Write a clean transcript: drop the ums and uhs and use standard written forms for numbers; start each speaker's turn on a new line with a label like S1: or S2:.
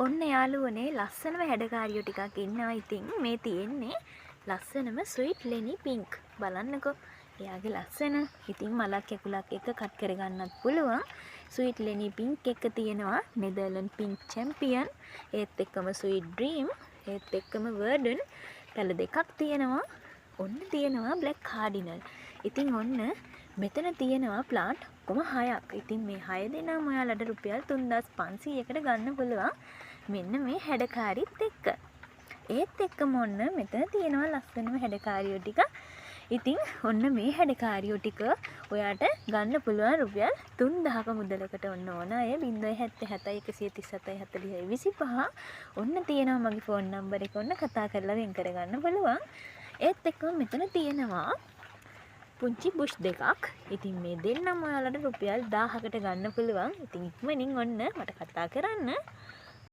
S1: ඔන්න යාළුවනේ ලස්සනම හැඩකාරියෝ ටිකක් ඉන්නවා. ඉතින් මේ තියෙන්නේ ලස්සනම ස්වීට් ලෙනි පින්ක්. බලන්නකෝ. එයාගේ ලස්සන. ඉතින් මලක් ඇකුලක් එක කට් කරගන්නත් පුළුවන්. ස්වීට් ලෙනි පින්ක් එක තියෙනවා නෙදර්ලන්ඩ් පින්ක් චැම්පියන්. ඒත් එක්කම ස්වීට් ඩ්‍රීම්. ඒත් එක්කම වර්ඩන්. පැල දෙකක් තියෙනවා. ඔන්න තියෙනවා බ්ලැක් කාඩිනල්. ඉතින් ඔන්න මෙතන තියෙනවා ප්ලාන්ට් කොම 6ක්. ඉතින් මේ 6 දෙනාම ඔයාලට රුපියල් 3500කට ගන්න පුළුවන්. මෙන්න මේ හැඩකාරිත් එක්ක. ඒත් එක්කම ඔන්න මෙතන තියෙනවා ලස්සනම හැඩකාරියෝ ටික. ඉතින් ඔන්න මේ හැඩකාරියෝ ටික ඔයාට ගන්න පුළුවන් රුපියල් 3000ක මුදලකට ඔන්න ඕන අය 077 137 40 25 ඔන්න තියෙනවා මගේ ෆෝන් නම්බර් එක. ඔන්න කතා කරලා වෙන් කරගන්න පුළුවන්. ඒත් එක්කම මෙතන තියෙනවා පුංචි බුෂ් දෙකක්. ඉතින් මේ දෙන්නම ඔයාලට රුපියල් 1000කට ගන්න පුළුවන්. ඉතින් ඉක්මනින් ඔන්න මට කතා කරන්න.